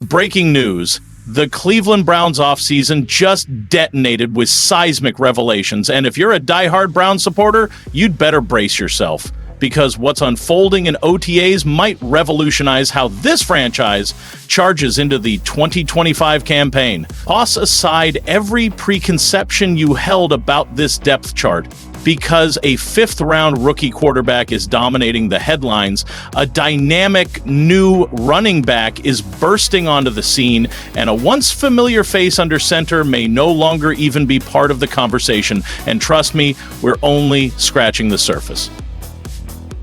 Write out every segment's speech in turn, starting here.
Breaking news. The Cleveland Browns offseason just detonated with seismic revelations, and if you're a diehard Browns supporter, you'd better brace yourself, because what's unfolding in OTAs might revolutionize how this franchise charges into the 2025 campaign. Toss aside every preconception you held about this depth chart. Because a fifth-round rookie quarterback is dominating the headlines, a dynamic new running back is bursting onto the scene, and a once familiar face under center may no longer even be part of the conversation. And trust me, we're only scratching the surface.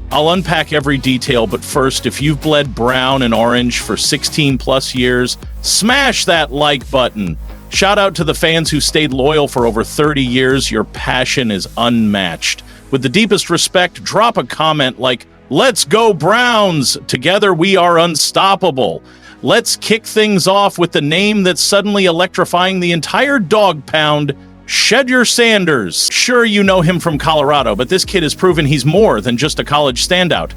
I'll unpack every detail, but first, if you've bled brown and orange for 16 plus years, smash that like button. Shout out to the fans who stayed loyal for over 30 years. Your passion is unmatched. With the deepest respect, drop a comment like, "Let's go Browns! Together we are unstoppable." Let's kick things off with the name that's suddenly electrifying the entire dog pound, Shedeur Sanders. Sure, you know him from Colorado, but this kid has proven he's more than just a college standout.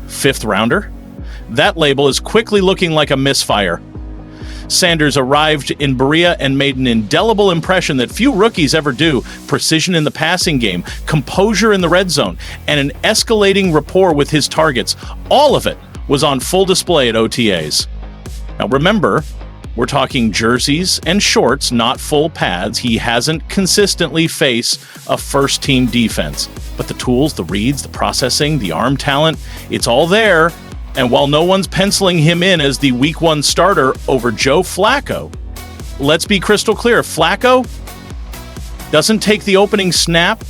Fifth rounder? That label is quickly looking like a misfire. Sanders arrived in Berea and made an indelible impression that few rookies ever do. Precision in the passing game, composure in the red zone, and an escalating rapport with his targets. All of it was on full display at OTAs. Now remember, we're talking jerseys and shorts, not full pads. He hasn't consistently faced a first-team defense. But the tools, the reads, the processing, the arm talent, it's all there. And while no one's penciling him in as the Week 1 starter over Joe Flacco, let's be crystal clear, Flacco doesn't take the opening snap.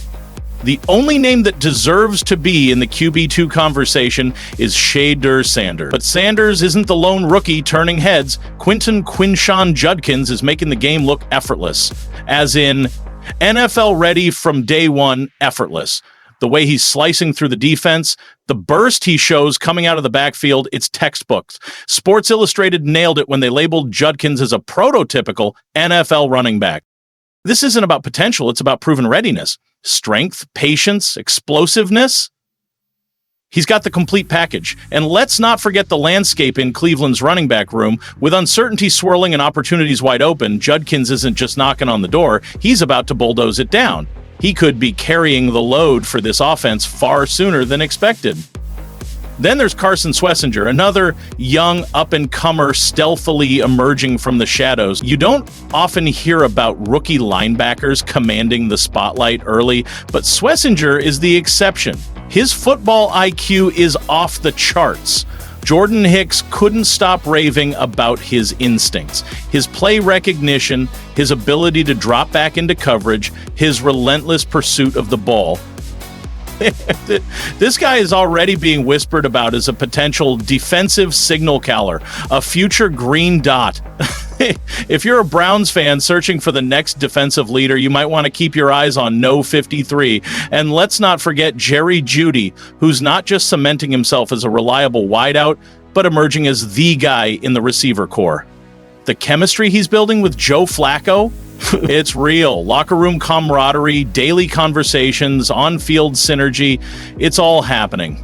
The only name that deserves to be in the QB2 conversation is Shedeur Sanders. But Sanders isn't the lone rookie turning heads. Quinton Quinshon Judkins is making the game look effortless, as in NFL ready from day one, effortless. The way he's slicing through the defense, the burst he shows coming out of the backfield, it's textbooks. Sports Illustrated nailed it when they labeled Judkins as a prototypical NFL running back. This isn't about potential, it's about proven readiness. Strength, patience, explosiveness. He's got the complete package. And let's not forget the landscape in Cleveland's running back room. With uncertainty swirling and opportunities wide open, Judkins isn't just knocking on the door, he's about to bulldoze it down. He could be carrying the load for this offense far sooner than expected. Then there's Carson Swessinger, another young up-and-comer stealthily emerging from the shadows. You don't often hear about rookie linebackers commanding the spotlight early, but Swessinger is the exception. His football IQ is off the charts. Jordan Hicks couldn't stop raving about his instincts, his play recognition, his ability to drop back into coverage, his relentless pursuit of the ball. This guy is already being whispered about as a potential defensive signal caller, a future green dot. If you're a Browns fan searching for the next defensive leader, you might want to keep your eyes on No 53. And let's not forget Jerry Jeudy, who's not just cementing himself as a reliable wideout, but emerging as the guy in the receiver core. The chemistry he's building with Joe Flacco, it's real. Locker room camaraderie, daily conversations, on-field synergy, it's all happening.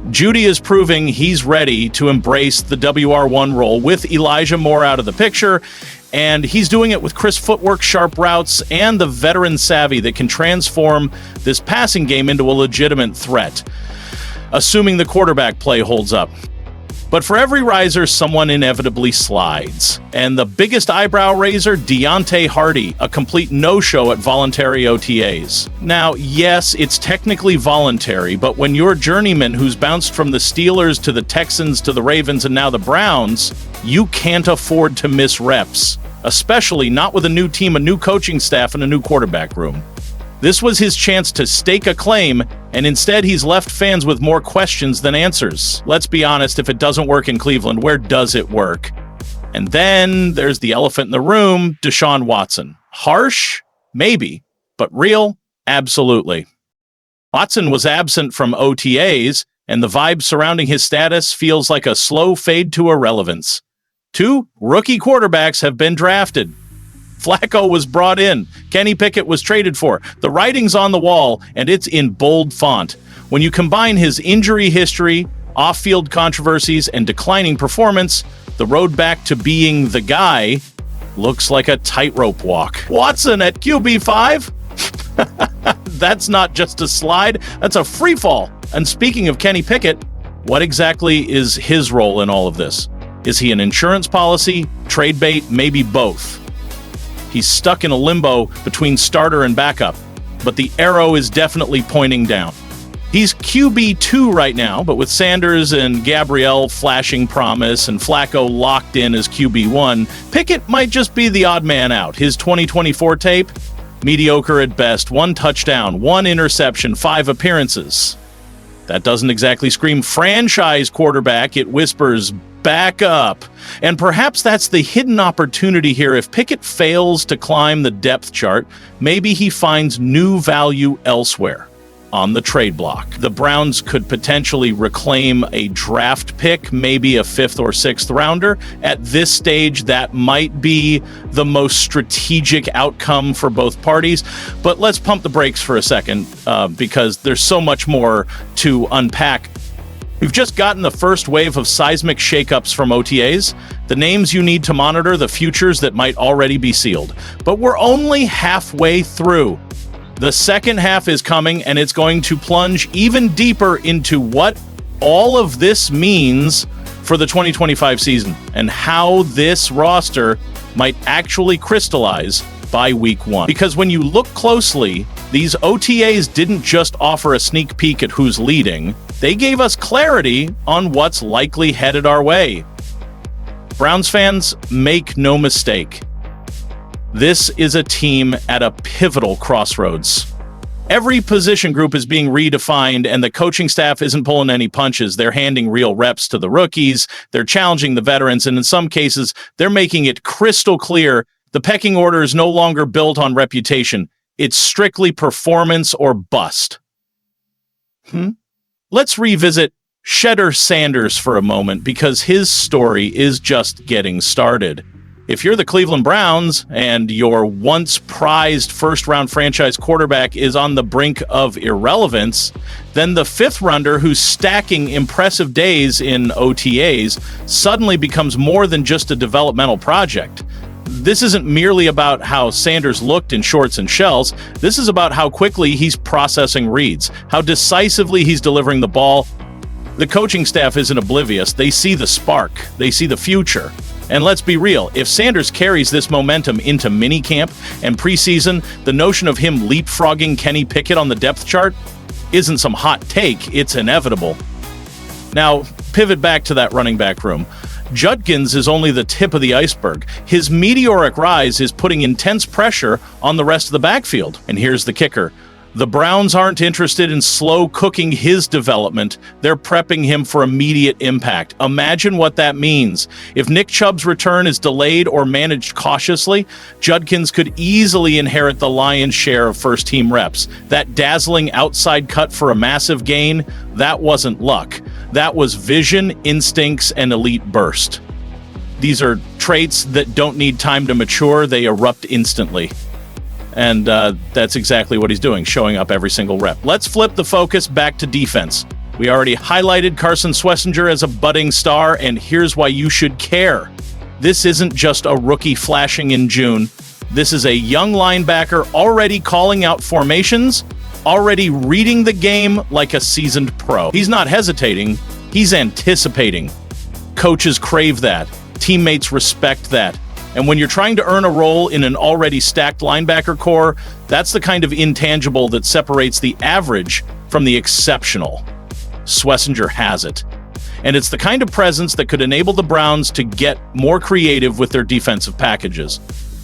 Jeudy is proving he's ready to embrace the WR1 role with Elijah Moore out of the picture, and he's doing it with crisp footwork, sharp routes, and the veteran savvy that can transform this passing game into a legitimate threat, assuming the quarterback play holds up. But for every riser, someone inevitably slides. And the biggest eyebrow raiser, Deontay Hardy, a complete no-show at voluntary OTAs. Now, yes, it's technically voluntary, but when your journeyman who's bounced from the Steelers to the Texans to the Ravens and now the Browns, you can't afford to miss reps, especially not with a new team, a new coaching staff, and a new quarterback room. This was his chance to stake a claim, and instead he's left fans with more questions than answers. Let's be honest, if it doesn't work in Cleveland, where does it work? And then there's the elephant in the room, Deshaun Watson. Harsh? Maybe. But real? Absolutely. Watson was absent from OTAs, and the vibe surrounding his status feels like a slow fade to irrelevance. 2 rookie quarterbacks have been drafted. Flacco was brought in. Kenny Pickett was traded for. The writing's on the wall, and it's in bold font. When you combine his injury history, off-field controversies, and declining performance, The road back to being the guy looks like a tightrope walk. Watson at QB5? That's not just a slide, that's a free fall. And speaking of Kenny Pickett, what exactly is his role in all of this? Is he an insurance policy, trade bait, maybe both? He's stuck in a limbo between starter and backup, but the arrow is definitely pointing down. He's QB2 right now, but with Sanders and Gabrielle flashing promise and Flacco locked in as QB1, Pickett might just be the odd man out. His 2024 tape? Mediocre at best, 1 touchdown, 1 interception, 5 appearances. That doesn't exactly scream franchise quarterback, it whispers back up. And perhaps that's the hidden opportunity here. If Pickett fails to climb the depth chart, maybe he finds new value elsewhere. On the trade block, the Browns could potentially reclaim a draft pick, maybe a 5th or 6th rounder. At this stage, that might be the most strategic outcome for both parties. But let's pump the brakes for a second because there's so much more to unpack. We've just gotten the first wave of seismic shakeups from OTAs, the names you need to monitor, the futures that might already be sealed. But we're only halfway through. The second half is coming, and it's going to plunge even deeper into what all of this means for the 2025 season and how this roster might actually crystallize by week 1. Because when you look closely, these OTAs didn't just offer a sneak peek at who's leading, they gave us clarity on what's likely headed our way. Browns fans, make no mistake. This is a team at a pivotal crossroads. Every position group is being redefined, and the coaching staff isn't pulling any punches. They're handing real reps to the rookies, they're challenging the veterans, and in some cases, they're making it crystal clear the pecking order is no longer built on reputation. It's strictly performance or bust. Let's revisit Shedder Sanders for a moment, because his story is just getting started. If you're the Cleveland Browns and your once prized first-round franchise quarterback is on the brink of irrelevance, then the 5th rounder who's stacking impressive days in OTAs suddenly becomes more than just a developmental project. This isn't merely about how Sanders looked in shorts and shells. This is about how quickly he's processing reads, how decisively he's delivering the ball. The coaching staff isn't oblivious. They see the spark. They see the future. And let's be real, if Sanders carries this momentum into minicamp and preseason, the notion of him leapfrogging Kenny Pickett on the depth chart isn't some hot take, it's inevitable. Now, pivot back to that running back room. Judkins is only the tip of the iceberg. His meteoric rise is putting intense pressure on the rest of the backfield. And here's the kicker. The Browns aren't interested in slow cooking his development. They're prepping him for immediate impact. Imagine what that means. If Nick Chubb's return is delayed or managed cautiously, Judkins could easily inherit the lion's share of first-team reps. That dazzling outside cut for a massive gain, that wasn't luck. That was vision, instincts, and elite burst. These are traits that don't need time to mature. They erupt instantly. And that's exactly what he's doing, showing up every single rep. Let's flip the focus back to defense. We already highlighted Carson Swessinger as a budding star, and here's why you should care. This isn't just a rookie flashing in June. This is a young linebacker already calling out formations, already reading the game like a seasoned pro. He's not hesitating, he's anticipating. Coaches crave that. Teammates respect that. And when you're trying to earn a role in an already stacked linebacker core, that's the kind of intangible that separates the average from the exceptional. Swessinger has it. And it's the kind of presence that could enable the Browns to get more creative with their defensive packages.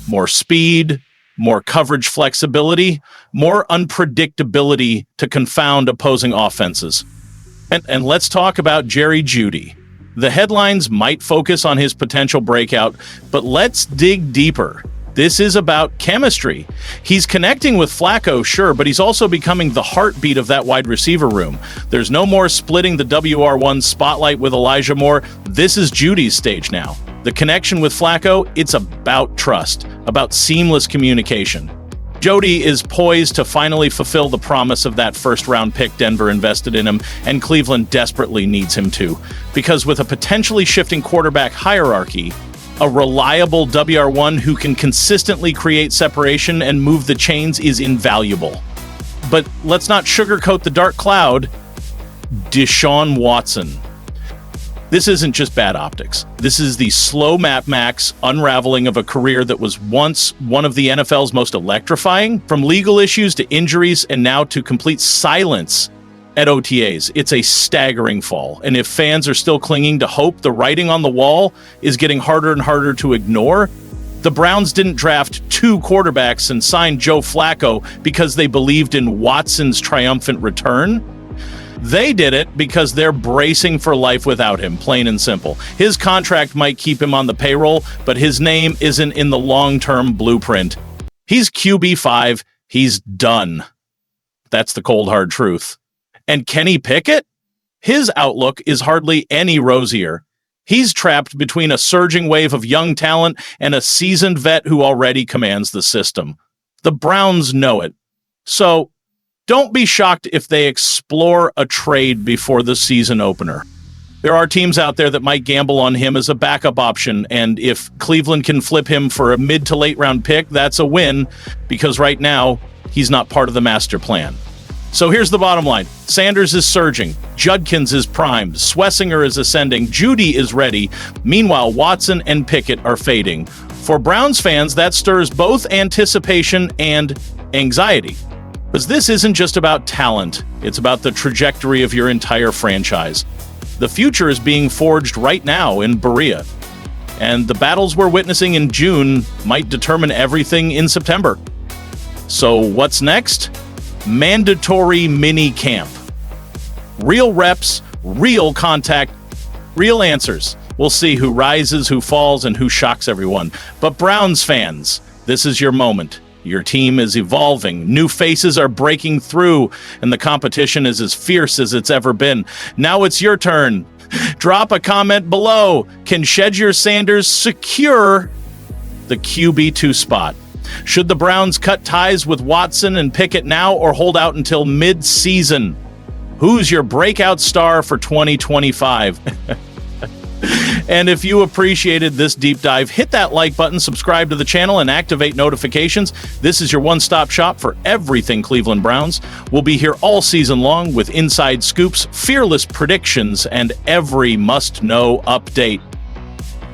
More speed, more coverage flexibility, more unpredictability to confound opposing offenses. And let's talk about Jerry Jeudy. The headlines might focus on his potential breakout, but let's dig deeper. This is about chemistry. He's connecting with Flacco, sure, but he's also becoming the heartbeat of that wide receiver room. There's no more splitting the WR1 spotlight with Elijah Moore. This is Jeudy's stage now. The connection with Flacco, it's about trust, about seamless communication. Jody is poised to finally fulfill the promise of that first-round pick Denver invested in him, and Cleveland desperately needs him too. Because with a potentially shifting quarterback hierarchy, a reliable WR1 who can consistently create separation and move the chains is invaluable. But let's not sugarcoat the dark cloud. Deshaun Watson. This isn't just bad optics. This is the slow Mad Max unraveling of a career that was once one of the NFL's most electrifying, from legal issues to injuries and now to complete silence at OTAs. It's a staggering fall. And if fans are still clinging to hope, the writing on the wall is getting harder and harder to ignore. The Browns didn't draft 2 quarterbacks and sign Joe Flacco because they believed in Watson's triumphant return. They did it because they're bracing for life without him, plain and simple. His contract might keep him on the payroll, but his name isn't in the long-term blueprint. He's QB5. He's done. That's the cold, hard truth. And Kenny Pickett? His outlook is hardly any rosier. He's trapped between a surging wave of young talent and a seasoned vet who already commands the system. The Browns know it. So, don't be shocked if they explore a trade before the season opener. There are teams out there that might gamble on him as a backup option, and if Cleveland can flip him for a mid to late round pick, that's a win, because right now, he's not part of the master plan. So here's the bottom line. Sanders is surging. Judkins is primed. Swessinger is ascending. Judy is ready. Meanwhile, Watson and Pickett are fading. For Browns fans, that stirs both anticipation and anxiety. Because this isn't just about talent, it's about the trajectory of your entire franchise. The future is being forged right now in Berea, and the battles we're witnessing in June might determine everything in September. So what's next? Mandatory mini camp. Real reps, real contact, real answers. We'll see who rises, who falls, and who shocks everyone. But Browns fans, this is your moment. Your team is evolving, new faces are breaking through, and the competition is as fierce as it's ever been. Now it's your turn. Drop a comment below. Can Shedger Sanders secure the QB2 spot? Should the Browns cut ties with Watson and Pickett now or hold out until mid-season? Who's your breakout star for 2025? And if you appreciated this deep dive, hit that like button, subscribe to the channel, and activate notifications. This is your one-stop shop for everything Cleveland Browns. We'll be here all season long with inside scoops, fearless predictions, and every must-know update.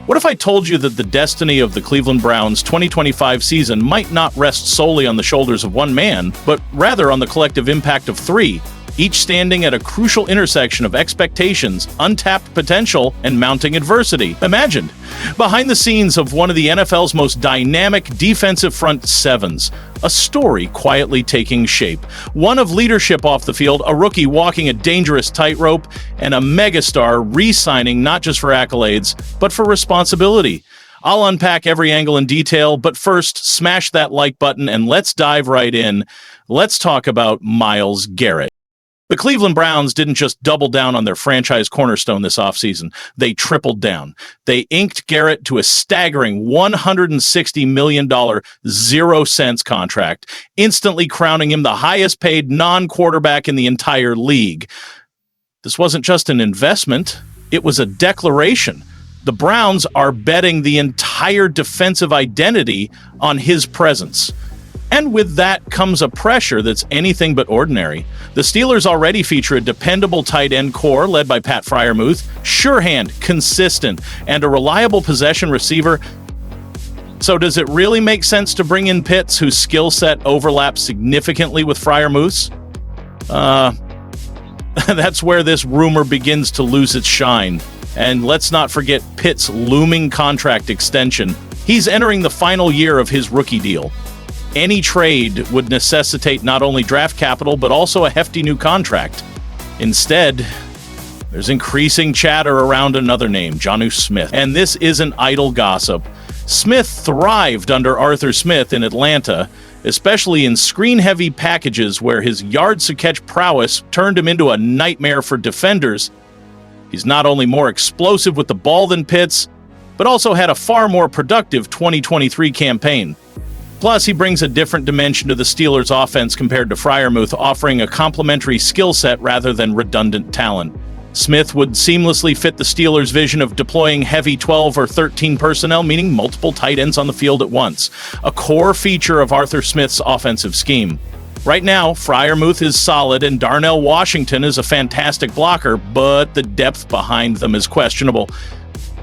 What if I told you that the destiny of the Cleveland Browns 2025 season might not rest solely on the shoulders of one man, but rather on the collective impact of 3? Each standing at a crucial intersection of expectations, untapped potential, and mounting adversity. Imagine, behind the scenes of one of the NFL's most dynamic defensive front sevens, a story quietly taking shape. One of leadership off the field, a rookie walking a dangerous tightrope, and a megastar re-signing not just for accolades, but for responsibility. I'll unpack every angle in detail, but first, smash that like button and let's dive right in. Let's talk about Myles Garrett. The Cleveland Browns didn't just double down on their franchise cornerstone this offseason. They tripled down. They inked Garrett to a staggering $160 million 0-cents contract, instantly crowning him the highest-paid non-quarterback in the entire league. This wasn't just an investment. It was a declaration. The Browns are betting the entire defensive identity on his presence. And with that comes a pressure that's anything but ordinary. The Steelers already feature a dependable tight end core led by Pat Freiermuth, sure hand, consistent, and a reliable possession receiver. So does it really make sense to bring in Pitts, whose skill set overlaps significantly with Freiermuth's? That's where this rumor begins to lose its shine. And let's not forget Pitt's looming contract extension. He's entering the final year of his rookie deal. Any trade would necessitate not only draft capital, but also a hefty new contract. Instead, there's increasing chatter around another name, Jonnu Smith. And this isn't idle gossip. Smith thrived under Arthur Smith in Atlanta, especially in screen-heavy packages where his yards-to-catch prowess turned him into a nightmare for defenders. He's not only more explosive with the ball than Pitts, but also had a far more productive 2023 campaign. Plus, he brings a different dimension to the Steelers' offense compared to Freiermuth, offering a complementary skill set rather than redundant talent. Smith would seamlessly fit the Steelers' vision of deploying heavy 12 or 13 personnel, meaning multiple tight ends on the field at once, a core feature of Arthur Smith's offensive scheme. Right now, Freiermuth is solid and Darnell Washington is a fantastic blocker, but the depth behind them is questionable.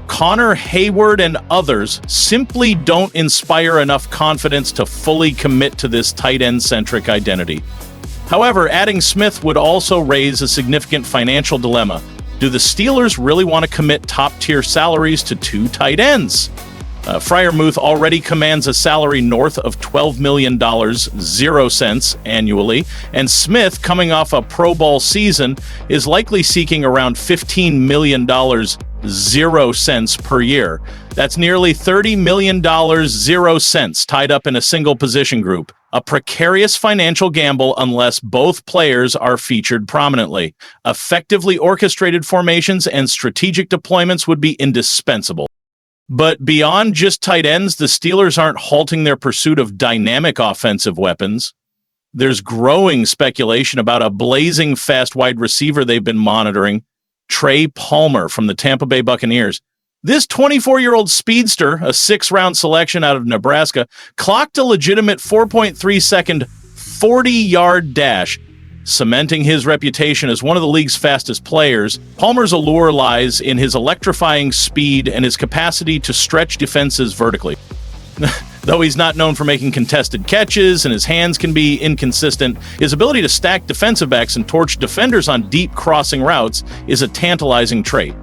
Connor Hayward and others simply don't inspire enough confidence to fully commit to this tight end-centric identity. However, adding Smith would also raise a significant financial dilemma. Do the Steelers really want to commit top-tier salaries to two tight ends? Freiermuth already commands a salary north of $12 million, 0 cents annually, and Smith, coming off a Pro Bowl season, is likely seeking around $15 million, 0 cents per year. That's nearly $30 million, 0 cents tied up in a single position group. A precarious financial gamble unless both players are featured prominently. Effectively orchestrated formations and strategic deployments would be indispensable. But beyond just tight ends, the Steelers aren't halting their pursuit of dynamic offensive weapons. There's growing speculation about a blazing fast wide receiver they've been monitoring, Trey Palmer from the Tampa Bay Buccaneers. This 24-year-old speedster, a 6th-round selection out of Nebraska, clocked a legitimate 4.3-second 40-yard dash, cementing his reputation as one of the league's fastest players. Palmer's allure lies in his electrifying speed and his capacity to stretch defenses vertically. Though he's not known for making contested catches and his hands can be inconsistent, his ability to stack defensive backs and torch defenders on deep crossing routes is a tantalizing trait.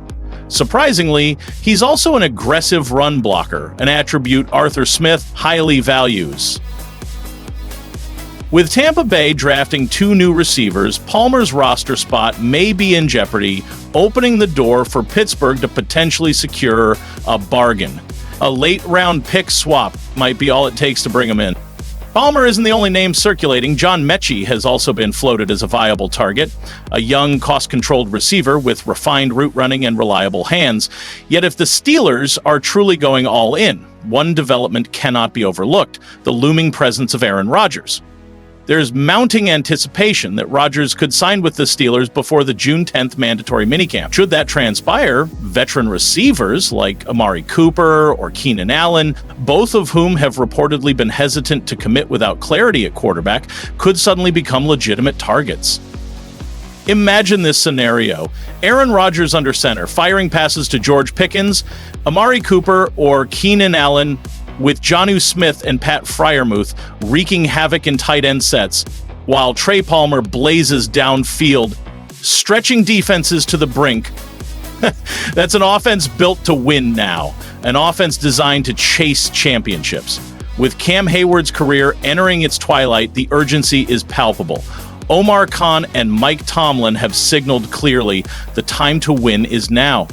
Surprisingly, he's also an aggressive run blocker, an attribute Arthur Smith highly values. With Tampa Bay drafting 2 new receivers, Palmer's roster spot may be in jeopardy, opening the door for Pittsburgh to potentially secure a bargain. A late-round pick swap might be all it takes to bring him in. Palmer isn't the only name circulating. John Mechie has also been floated as a viable target, a young, cost-controlled receiver with refined route running and reliable hands. Yet if the Steelers are truly going all in, one development cannot be overlooked: the looming presence of Aaron Rodgers. There's mounting anticipation that Rodgers could sign with the Steelers before the June 10th mandatory minicamp. Should that transpire, veteran receivers like Amari Cooper or Keenan Allen, both of whom have reportedly been hesitant to commit without clarity at quarterback, could suddenly become legitimate targets. Imagine this scenario: Aaron Rodgers under center, firing passes to George Pickens, Amari Cooper, or Keenan Allen, with Jonnu Smith and Pat Freiermuth wreaking havoc in tight end sets, while Trey Palmer blazes downfield, stretching defenses to the brink. That's an offense built to win now, an offense designed to chase championships. With Cam Hayward's career entering its twilight, the urgency is palpable. Omar Khan and Mike Tomlin have signaled clearly the time to win is now.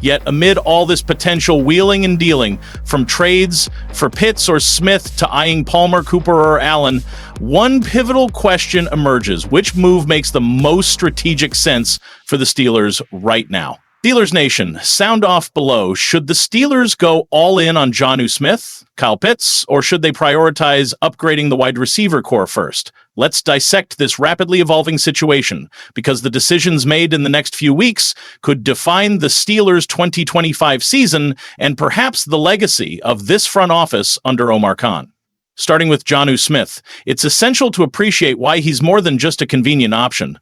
Yet amid all this potential wheeling and dealing, from trades for Pitts or Smith to eyeing Palmer, Cooper, or Allen, one pivotal question emerges: which move makes the most strategic sense for the Steelers right now? Steelers Nation, sound off below. Should the Steelers go all in on Jonnu Smith, Kyle Pitts, or should they prioritize upgrading the wide receiver core first? Let's dissect this rapidly evolving situation, because the decisions made in the next few weeks could define the Steelers' 2025 season and perhaps the legacy of this front office under Omar Khan. Starting with Jonnu Smith, it's essential to appreciate why he's more than just a convenient option.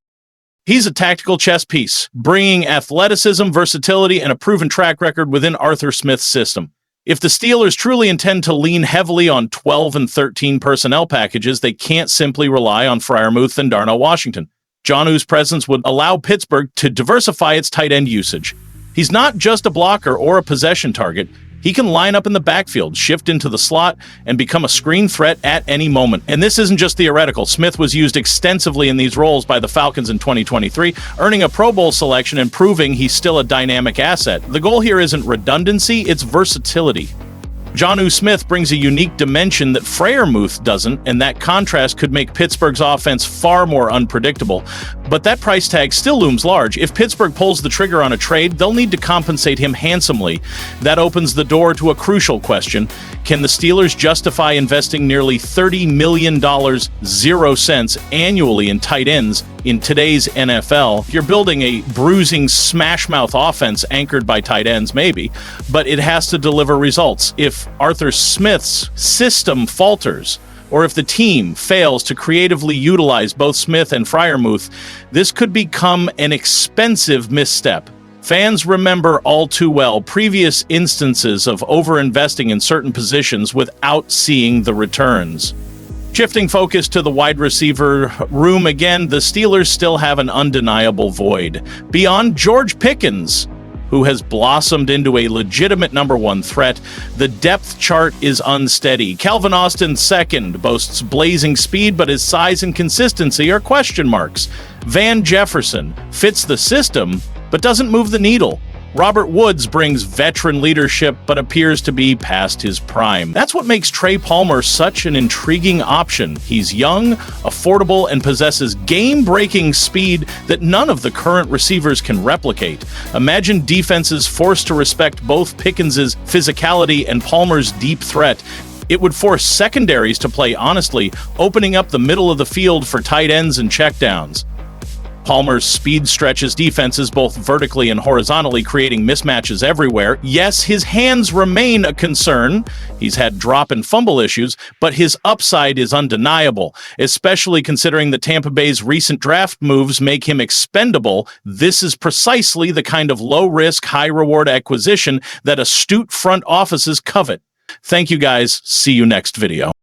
He's a tactical chess piece, bringing athleticism, versatility, and a proven track record within Arthur Smith's system. If the Steelers truly intend to lean heavily on 12 and 13 personnel packages, they can't simply rely on Freiermuth and Darnell Washington. Jonnu's presence would allow Pittsburgh to diversify its tight end usage. He's not just a blocker or a possession target. He can line up in the backfield, shift into the slot, and become a screen threat at any moment. And this isn't just theoretical. Smith was used extensively in these roles by the Falcons in 2023, earning a Pro Bowl selection and proving he's still a dynamic asset. The goal here isn't redundancy, it's versatility. Jonnu Smith brings a unique dimension that Freiermuth doesn't, and that contrast could make Pittsburgh's offense far more unpredictable. But that price tag still looms large. If Pittsburgh pulls the trigger on a trade, they'll need to compensate him handsomely. That opens the door to a crucial question. Can the Steelers justify investing nearly $30 million, 0 cents, annually in tight ends in today's NFL? If you're building a bruising smash-mouth offense anchored by tight ends, maybe, but it has to deliver results. If Arthur Smith's system falters, or if the team fails to creatively utilize both Smith and Freiermuth, this could become an expensive misstep. Fans remember all too well previous instances of overinvesting in certain positions without seeing the returns. Shifting focus to the wide receiver room again, the Steelers still have an undeniable void. Beyond George Pickens, who has blossomed into a legitimate number one threat, the depth chart is unsteady. Calvin Austin II boasts blazing speed, but his size and consistency are question marks. Van Jefferson fits the system, but doesn't move the needle. Robert Woods brings veteran leadership, but appears to be past his prime. That's what makes Trey Palmer such an intriguing option. He's young, affordable, and possesses game-breaking speed that none of the current receivers can replicate. Imagine defenses forced to respect both Pickens' physicality and Palmer's deep threat. It would force secondaries to play honestly, opening up the middle of the field for tight ends and checkdowns. Palmer's speed stretches defenses both vertically and horizontally, creating mismatches everywhere. Yes, his hands remain a concern. He's had drop and fumble issues, but his upside is undeniable, especially considering that Tampa Bay's recent draft moves make him expendable. This is precisely the kind of low-risk, high-reward acquisition that astute front offices covet. Thank you guys. See you next video.